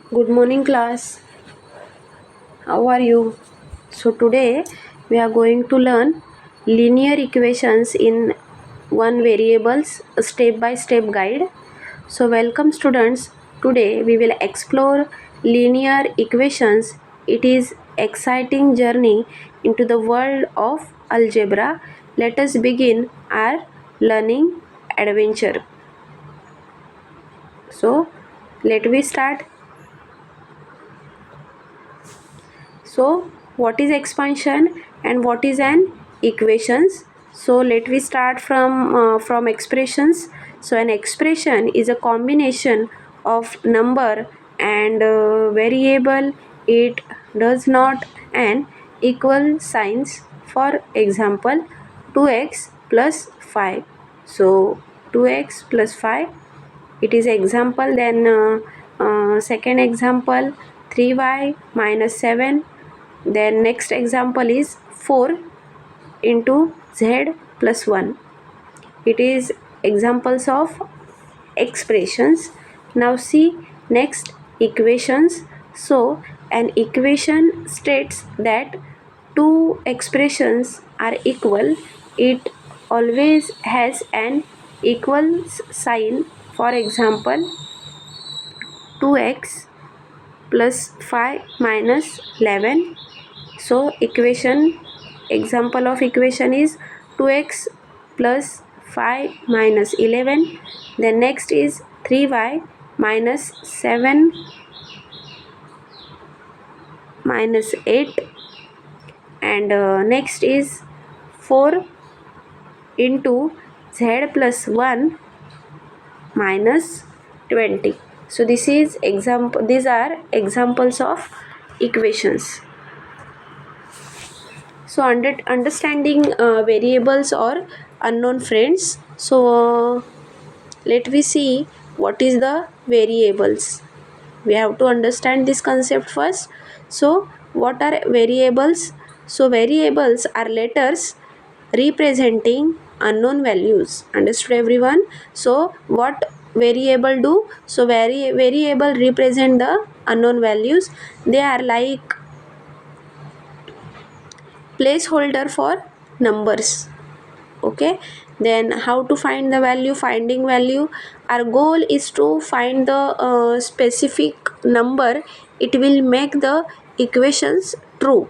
Good morning, class. How are you? So, today we are going to learn linear equations in one variables step by step guide. So, welcome, students. Today we will explore linear equations. It is exciting journey into the world of algebra. Let us begin our learning adventure. So, let we start. So what is expansion and what is an equations? So let we start from expressions. So an expression is a combination of number and variable. It does not an equal signs. For example, 2x plus 5. So 2x plus 5, it is example. Then second example, 3y minus 7. Then next example is 4 into z plus 1. It is examples of expressions. Now see next equations. So an equation states that two expressions are equal. It always has an equals sign. For example, 2x plus 5 minus 11. So equation, example of equation is 2x plus 5 minus 11. Then next is 3y minus 7 minus 8. And next is 4 into z plus 1 minus 20. So this is example. These are examples of equations. So understanding variables or unknown friends. So let we see what is the variables. We have to understand this concept first. So what are variables? So variables are letters representing unknown values. Understood, everyone? So what variable do? So variable represent the unknown values. They are like placeholder for numbers. Okay, then how to find the value? Finding value, our goal is to find the specific number. It will make the equations true.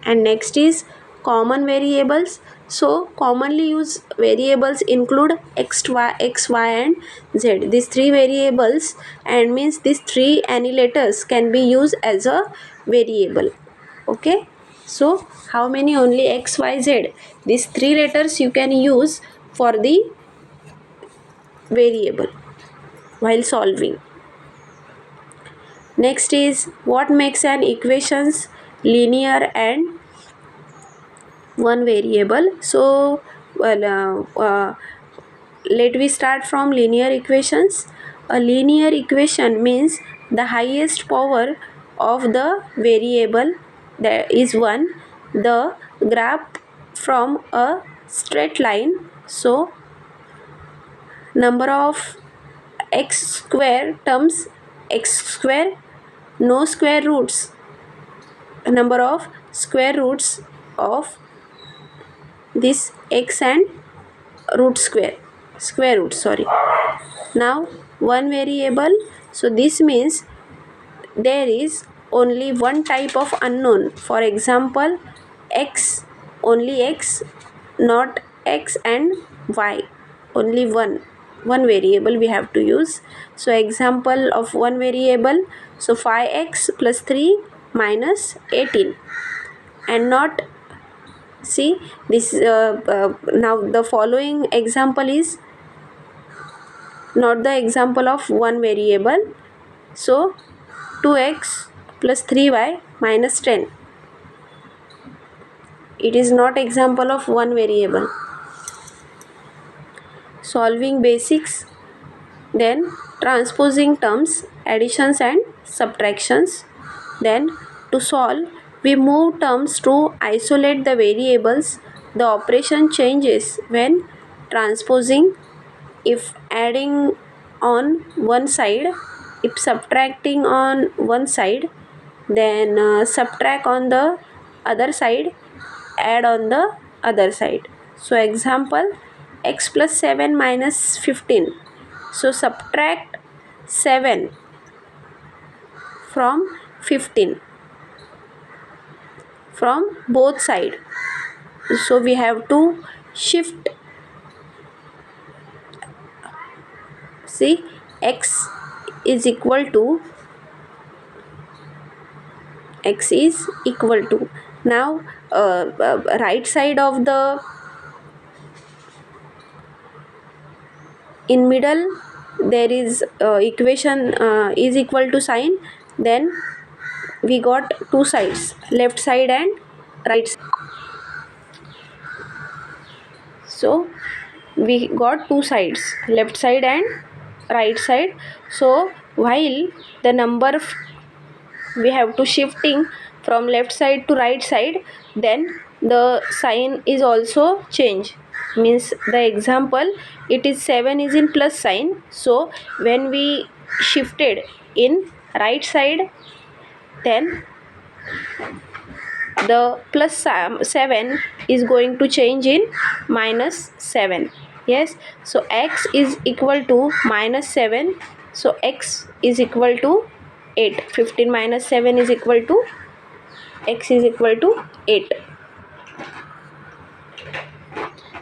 And next is common variables. So commonly used variables include x, y and z. These three variables, and means these three any letters can be used as a variable. Okay, so how many? Only x, y, z. These three letters you can use for the variable while solving. Next is what makes an equations linear and one variable. So let we start from linear equations. A linear equation means the highest power of the variable, that is 1. The graph from a straight line. So number of x square terms, x square, no square roots, number of square roots of this x and square root, sorry. Now one variable. So this means there is only one type of unknown. For example, x, only x, not x and y. Only one variable we have to use. So example of one variable. So 5x plus 3 minus 18. And not, see this now the following example is not the example of one variable. So 2x plus 3y minus 10. It is not example of one variable. Solving basics, then transposing terms, additions and subtractions. Then to solve, we move terms to isolate the variables. The operation changes when transposing. If adding on one side, if subtracting on one side, then subtract on the other side, add on the other side. So example, x plus 7 minus 15. So subtract 7 from 15 from both side. So we have to shift. See, x is equal to now right side of the in middle there is equation is equal to sign, then we got two sides, left side and right side. So we got two sides, left side and right side. So while the number we have to shifting from left side to right side, then the sign is also change. Means the example, it is 7 is in plus sign, so when we shifted in right side, then the plus 7 is going to change in minus 7. Yes, so x is equal to minus 7, so x is equal to 8. 15 minus 7 is equal to x is equal to 8.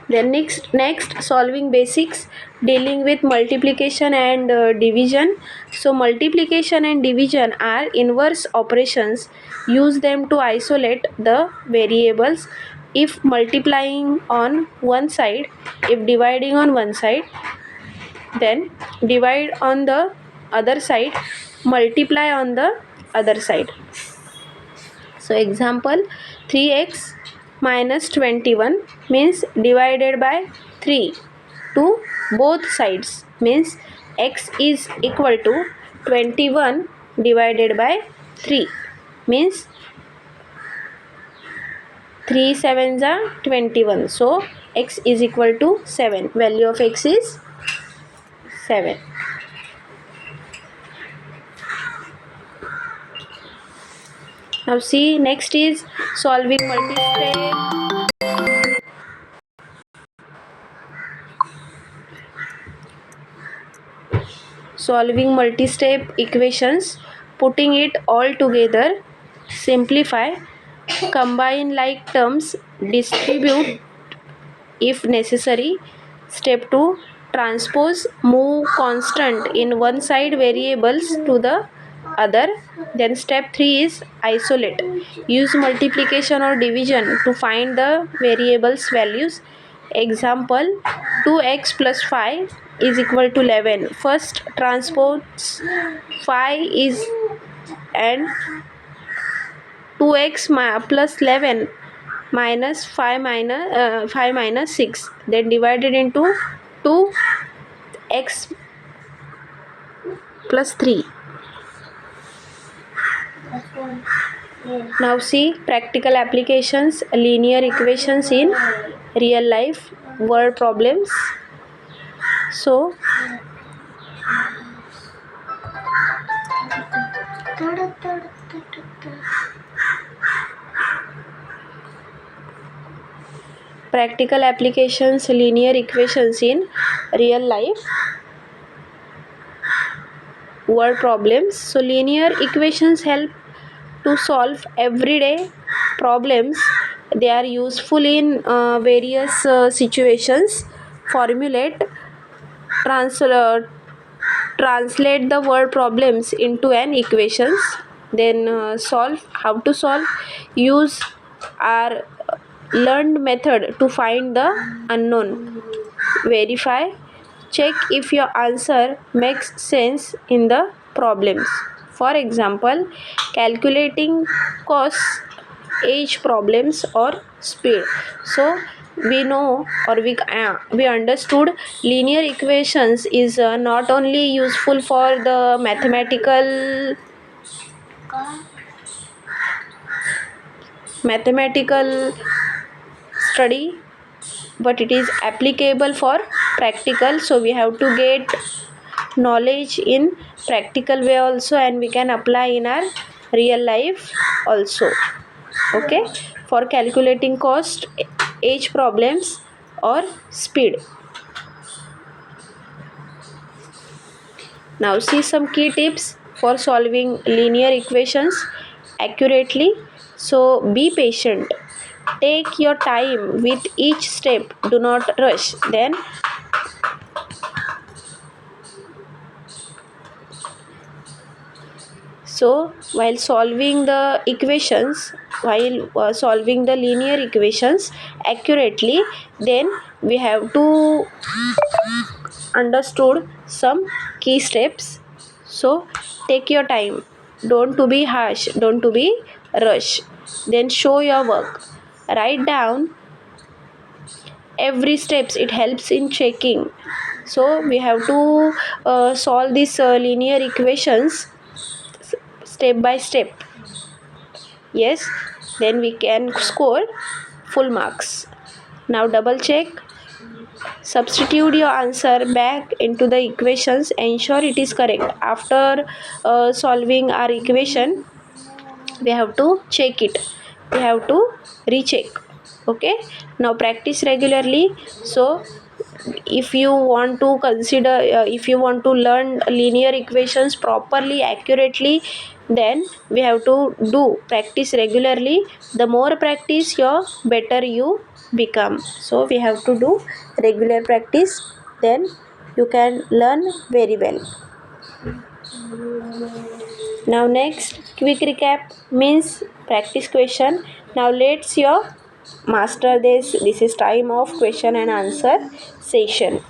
Then next solving basics, dealing with multiplication and division. So multiplication and division are inverse operations. Use them to isolate the variables. If multiplying on one side, if dividing on one side, then divide on the other side, multiply on the other side. So example, 3x minus 21 means divided by 3 to both sides, means x is equal to 21 divided by 3, means 3 sevens are 21. So x is equal to 7. Value of x is 7. Now see, next is solving multi-step. Solving multi-step equations, putting it all together, simplify, combine like terms, distribute if necessary. Step 2, transpose, move constant in one side variables to the other. Then step 3 is isolate, use multiplication or division to find the variables values. Example, 2x plus 5 is equal to 11. First transpose 5 is and 2x plus 11 minus 5 minus 6, then divided into 2x plus 3. Now see practical applications, linear equations in real life, word problems. So practical applications, linear equations in real life, word problems. So linear equations help to solve everyday problems. They are useful in various situations. Formulate, translate the word problems into an equations, then solve. How to solve? Use our learned method to find the unknown. Verify, check if your answer makes sense in the problems. For example, calculating costs, age problems or speed. So we know, or we understood linear equations is not only useful for the mathematical study, but it is applicable for practical. So we have to get knowledge in practical way also, and we can apply in our real life also. Okay, for calculating cost, age problems or speed. Now see some key tips for solving linear equations accurately. So be patient, take your time with each step, do not rush. Then so while solving the equations, while solving the linear equations accurately, then we have to understood some key steps. So take your time, don't to be harsh, don't to be rush. Then show your work, write down every steps, it helps in checking. So we have to solve these linear equations step by step. Yes, then we can score full marks. Now double check, substitute your answer back into the equations, ensure it is correct. After solving our equation, we have to check it, we have to recheck. Okay, now practice regularly. So if you want to consider if you want to learn linear equations properly, accurately, then we have to do practice regularly. The more practice, your better you become. So we have to do regular practice, then you can learn very well. Now next, quick recap means practice question. Now let's your master this. This is time of question and answer session.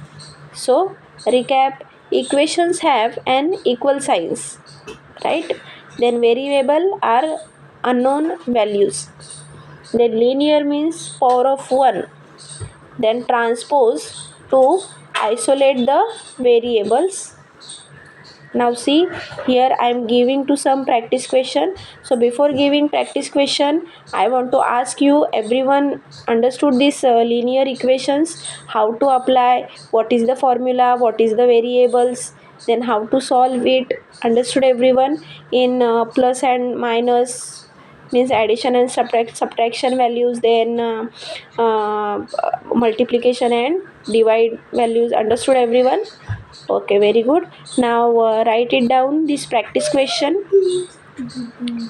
So recap, equations have an equal signs, right? Then variable are unknown values. Then linear means power of 1. Then transpose to isolate the variables. Now see, here I am giving to some practice question. So before giving practice question, I want to ask you, everyone understood this linear equations, how to apply, what is the formula, what is the variables, then how to solve it, understood everyone? In plus and minus means addition and subtraction values, then multiplication and divide values, understood everyone? Okay, very good. Now write it down, this practice question.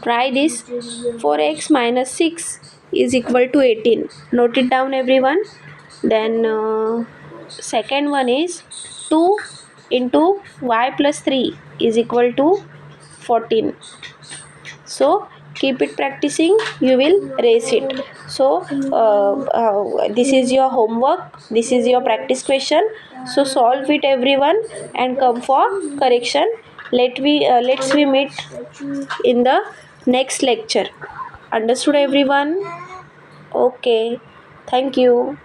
Try this. 4x minus 6 is equal to 18. Note it down everyone. Then second one is 2 into y plus 3 is equal to 14. So keep it practicing, you will raise it. So this is your homework, this is your practice question. So solve it everyone and come for correction. Let's we meet in the next lecture. Understood everyone? Okay, thank you.